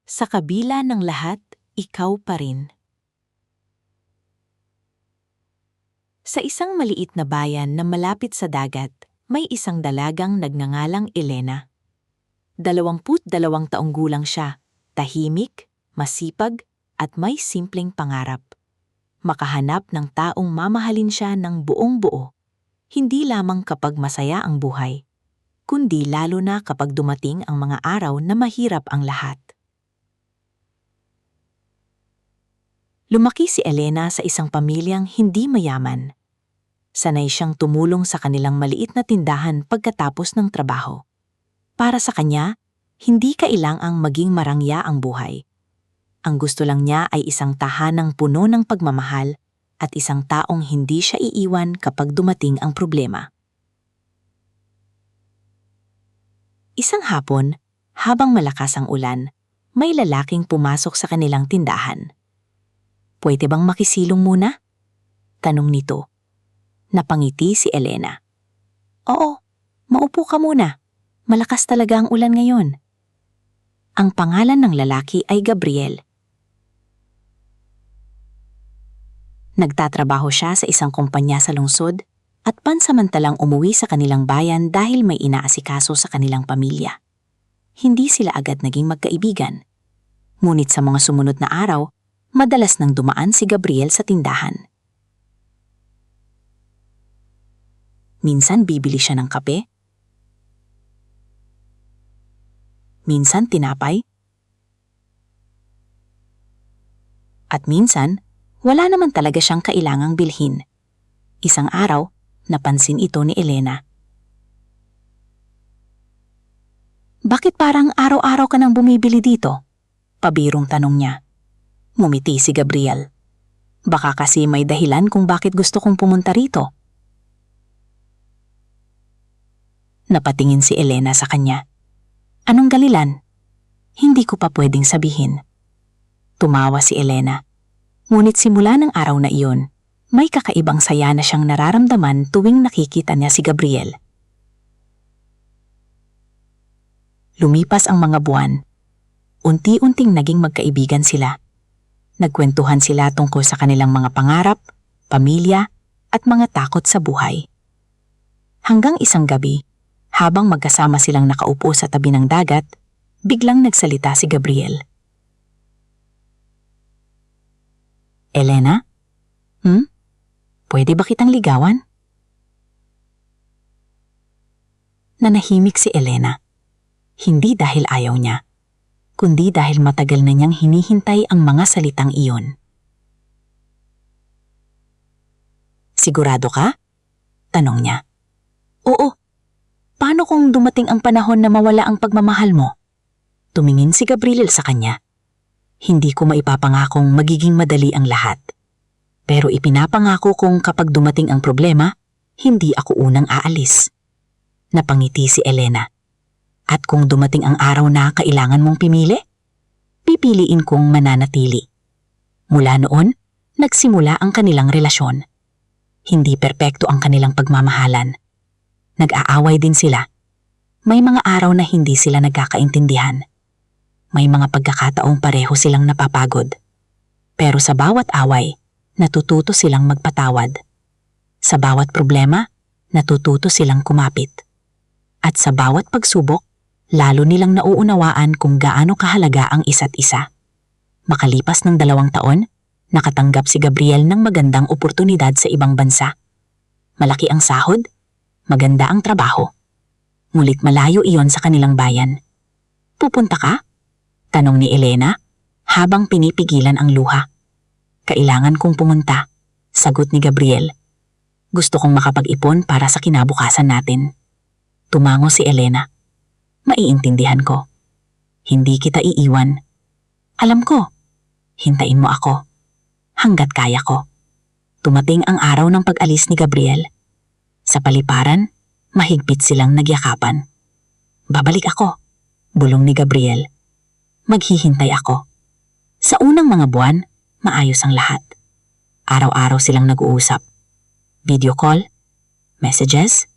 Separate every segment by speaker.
Speaker 1: Sa kabila ng lahat, ikaw pa rin. Sa isang maliit na bayan na malapit sa dagat, may isang dalagang nagngangalang Elena. 22 taong gulang siya, tahimik, masipag, at may simpleng pangarap. Makahanap ng taong mamahalin siya ng buong buo, hindi lamang kapag masaya ang buhay, kundi lalo na kapag dumating ang mga araw na mahirap ang lahat. Lumaki si Elena sa isang pamilyang hindi mayaman. Sanay siyang tumulong sa kanilang maliit na tindahan pagkatapos ng trabaho. Para sa kanya, hindi kailangang maging marangya ang buhay. Ang gusto lang niya ay isang tahanang puno ng pagmamahal at isang taong hindi siya iiwan kapag dumating ang problema. Isang hapon, habang malakas ang ulan, may lalaking pumasok sa kanilang tindahan. "Pwede bang makisilong muna?" tanong nito. Napangiti si Elena. "Oo, maupo ka muna. Malakas talaga ang ulan ngayon." Ang pangalan ng lalaki ay Gabriel. Nagtatrabaho siya sa isang kumpanya sa lungsod at pansamantalang umuwi sa kanilang bayan dahil may inaasikaso sa kanilang pamilya. Hindi sila agad naging magkaibigan. Ngunit sa mga sumunod na araw, madalas nang dumaan si Gabriel sa tindahan. Minsan bibili siya ng kape, minsan tinapay, at minsan wala naman talaga siyang kailangang bilhin. Isang araw, napansin ito ni Elena. "Bakit parang araw-araw ka nang bumibili dito?" Pabirong tanong niya. Ngumiti si Gabriel. "Baka kasi may dahilan kung bakit gusto kong pumunta rito." Napatingin si Elena sa kanya. "Anong dalilan?" "Hindi ko pa pwedeng sabihin." Tumawa si Elena. Ngunit simula ng araw na iyon, may kakaibang saya na siyang nararamdaman tuwing nakikita niya si Gabriel. Lumipas ang mga buwan. Unti-unting naging magkaibigan sila. Nagkwentuhan sila tungkol sa kanilang mga pangarap, pamilya, at mga takot sa buhay. Hanggang isang gabi, habang magkasama silang nakaupo sa tabi ng dagat, biglang nagsalita si Gabriel. "Elena? Pwede ba kitang ligawan?" Nanahimik si Elena. Hindi dahil ayaw niya, kundi dahil matagal na niyang hinihintay ang mga salitang iyon. "Sigurado ka?" tanong niya. "Oo. Paano kung dumating ang panahon na mawala ang pagmamahal mo?" Tumingin si Gabriel sa kanya. "Hindi ko maipapangakong magiging madali ang lahat. Pero ipinapangako kong kapag dumating ang problema, hindi ako unang aalis." Napangiti si Elena. "At kung dumating ang araw na kailangan mong pimili, pipiliin kong mananatili." Mula noon, nagsimula ang kanilang relasyon. Hindi perpekto ang kanilang pagmamahalan. Nag-aaway din sila. May mga araw na hindi sila nagkakaintindihan. May mga pagkakataong pareho silang napapagod. Pero sa bawat away, natututo silang magpatawad. Sa bawat problema, natututo silang kumapit. At sa bawat pagsubok, lalo nilang nauunawaan kung gaano kahalaga ang isa't isa. Makalipas ng 2 taon, nakatanggap si Gabriel ng magandang oportunidad sa ibang bansa. Malaki ang sahod, maganda ang trabaho. Ngunit malayo iyon sa kanilang bayan. "Pupunta ka?" tanong ni Elena habang pinipigilan ang luha. "Kailangan kong pumunta," sagot ni Gabriel. "Gusto kong makapag-ipon para sa kinabukasan natin." Tumango si Elena. "Maiintindihan ko. Hindi kita iiwan. Alam ko, hintayin mo ako. Hanggat kaya ko." Tumating ang araw ng pag-alis ni Gabriel. Sa paliparan, mahigpit silang nagyakapan. "Babalik ako," bulong ni Gabriel. "Maghihintay ako." Sa unang mga buwan, maayos ang lahat. Araw-araw silang nag-uusap. Video call, messages,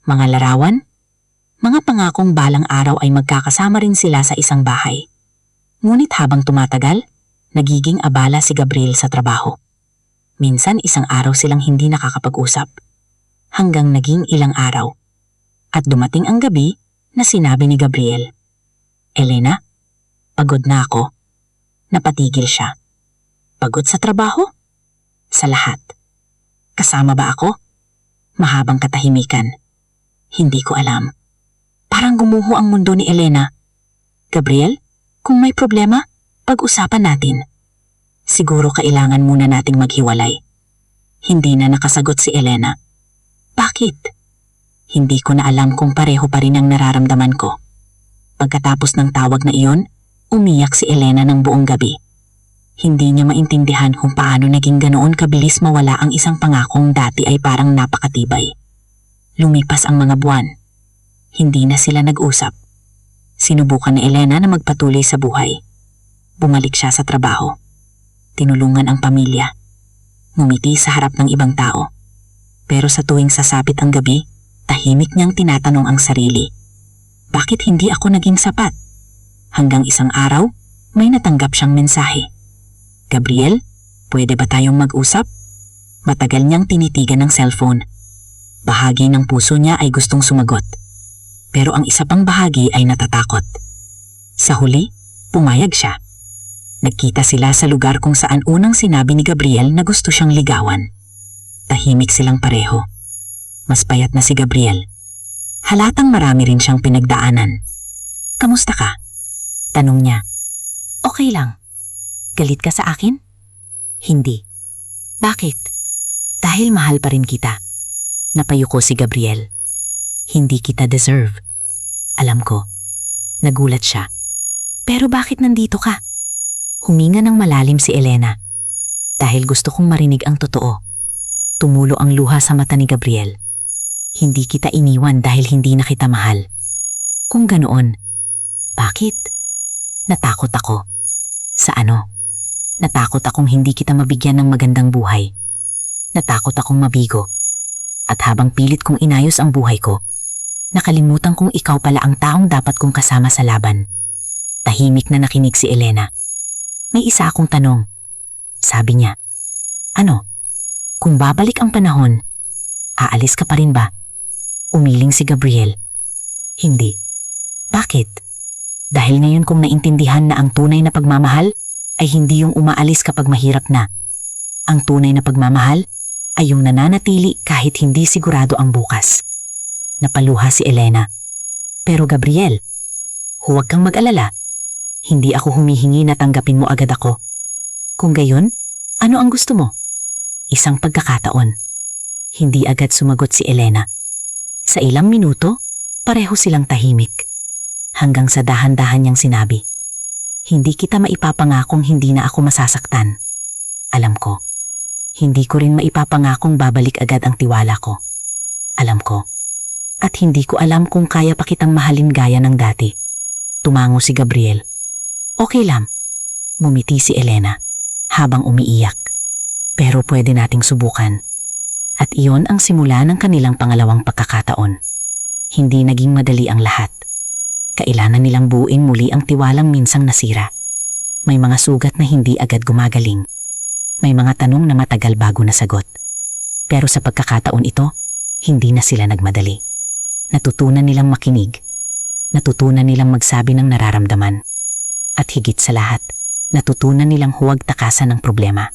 Speaker 1: mga larawan, mga pangakong balang araw ay magkakasama rin sila sa isang bahay. Ngunit habang tumatagal, nagiging abala si Gabriel sa trabaho. Minsan isang araw silang hindi nakakapag-usap. Hanggang naging ilang araw. At dumating ang gabi na sinabi ni Gabriel, "Elena, pagod na ako." Napatigil siya. Pagod sa trabaho? Sa lahat. Kasama ba ako? Mahabang katahimikan. Hindi ko alam. Parang gumuho ang mundo ni Elena. Gabriel, kung may problema, pag-usapan natin. Siguro kailangan muna nating maghiwalay. Hindi na nakasagot si Elena. Bakit? Hindi ko na alam kung pareho pa rin ang nararamdaman ko. Pagkatapos ng tawag na iyon, umiyak si Elena ng buong gabi. Hindi niya maintindihan kung paano naging ganoon kabilis mawala ang isang pangakong dati ay parang napakatibay. Lumipas ang mga buwan. Hindi na sila nag-usap. Sinubukan ni Elena na magpatuloy sa buhay. Bumalik siya sa trabaho. Tinulungan ang pamilya. Ngumiti sa harap ng ibang tao. Pero sa tuwing sasapit ang gabi, tahimik niyang tinatanong ang sarili. Bakit hindi ako naging sapat? Hanggang isang araw, may natanggap siyang mensahe. Gabriel, pwede ba tayong mag-usap? Matagal niyang tinitigan ng cellphone. Bahagi ng puso niya ay gustong sumagot. Pero ang isa pang bahagi ay natatakot. Sa huli, pumayag siya. Nagkita sila sa lugar kung saan unang sinabi ni Gabriel na gusto siyang ligawan. Tahimik silang pareho. Mas payat na si Gabriel. Halatang marami rin siyang pinagdaanan. "Kamusta ka?" tanong niya. "Okay lang." "Galit ka sa akin?" "Hindi." "Bakit?" "Dahil mahal pa rin kita." Napayuko si Gabriel. "Hindi kita deserve." "Alam ko." Nagulat siya. "Pero bakit nandito ka?" Huminga ng malalim si Elena. "Dahil gusto kong marinig ang totoo." Tumulo ang luha sa mata ni Gabriel. "Hindi kita iniwan dahil hindi na kita mahal." "Kung ganoon, bakit?" "Natakot ako." "Sa ano?" "Natakot akong hindi kita mabigyan ng magandang buhay. Natakot akong mabigo. At habang pilit kong inayos ang buhay ko, nakalimutan kong ikaw pala ang taong dapat kong kasama sa laban." Tahimik na nakinig si Elena. "May isa akong tanong." Sabi niya. "Ano?" "Kung babalik ang panahon, aalis ka pa rin ba?" Umiling si Gabriel. "Hindi." "Bakit?" "Dahil ngayon kong naintindihan na ang tunay na pagmamahal ay hindi yung umaalis kapag mahirap na. Ang tunay na pagmamahal ay yung nananatili kahit hindi sigurado ang bukas." Napaluha si Elena. "Pero Gabriel, huwag kang mag-alala. Hindi ako humihingi na tanggapin mo agad ako. Kung gayon, ano ang gusto mo?" "Isang pagkakataon." Hindi agad sumagot si Elena. Sa ilang minuto, pareho silang tahimik. Hanggang sa dahan-dahan niyang sinabi, "Hindi kita maipapangakong hindi na ako masasaktan. Alam ko. Hindi ko rin maipapangakong babalik agad ang tiwala ko. Alam ko. At hindi ko alam kung kaya pa kitang mahalin gaya ng dati." Tumango si Gabriel. "Okay lang." Ngumiti si Elena habang umiiyak. "Pero pwede nating subukan." At iyon ang simula ng kanilang pangalawang pagkakataon. Hindi naging madali ang lahat. Kailangan nilang buuin muli ang tiwalang minsang nasira. May mga sugat na hindi agad gumagaling. May mga tanong na matagal bago nasagot. Pero sa pagkakataon ito, hindi na sila nagmadali. Natutunan nilang makinig. Natutunan nilang magsabi ng nararamdaman. At higit sa lahat, natutunan nilang huwag takasan ng problema.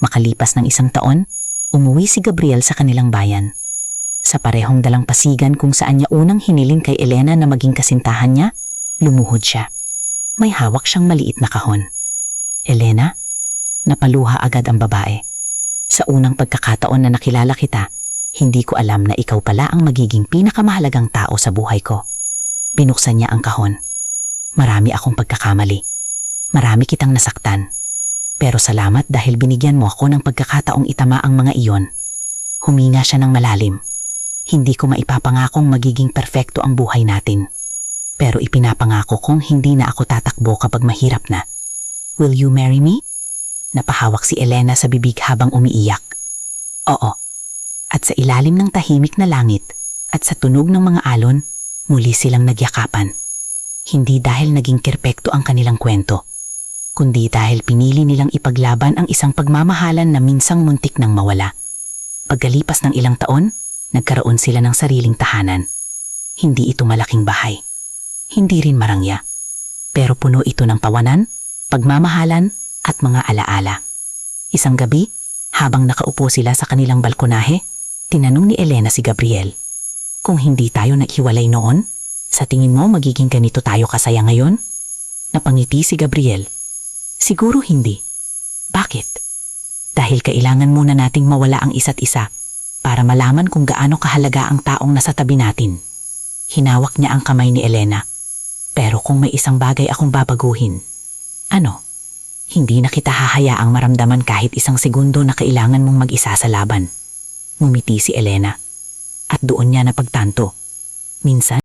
Speaker 1: Makalipas ng 1 taon, umuwi si Gabriel sa kanilang bayan. Sa parehong dalampasigan kung saan niya unang hiniling kay Elena na maging kasintahan niya, lumuhod siya. May hawak siyang maliit na kahon. "Elena?" Napaluha agad ang babae. "Sa unang pagkakataon na nakilala kita, hindi ko alam na ikaw pala ang magiging pinakamahalagang tao sa buhay ko." Binuksan niya ang kahon. "Marami akong pagkakamali. Marami kitang nasaktan. Pero salamat dahil binigyan mo ako ng pagkakataong itama ang mga iyon." Huminga siya ng malalim. "Hindi ko maipapangakong magiging perpekto ang buhay natin. Pero ipinapangako kong hindi na ako tatakbo kapag mahirap na. Will you marry me?" Napahawak si Elena sa bibig habang umiiyak. "Oo." At sa ilalim ng tahimik na langit at sa tunog ng mga alon, muli silang nagyakapan. Hindi dahil naging perpekto ang kanilang kwento, kundi dahil pinili nilang ipaglaban ang isang pagmamahalan na minsang muntik nang mawala. Pagkalipas ng ilang taon, nagkaroon sila ng sariling tahanan. Hindi ito malaking bahay. Hindi rin marangya. Pero puno ito ng tawanan, pagmamahalan at mga alaala. Isang gabi, habang nakaupo sila sa kanilang balkonahe, tinanong ni Elena si Gabriel, "Kung hindi tayo naghiwalay noon, sa tingin mo magiging ganito tayo kasaya ngayon?" Napangiti si Gabriel. "Siguro hindi." "Bakit?" "Dahil kailangan muna nating mawala ang isa't isa para malaman kung gaano kahalaga ang taong nasa tabi natin." Hinawak niya ang kamay ni Elena. "Pero kung may isang bagay akong babaguhin." "Ano?" "Hindi na kita hahayaang maramdaman kahit isang segundo na kailangan mong mag-isa sa laban." Ngumiti si Elena. At doon niya napagtanto. Minsan,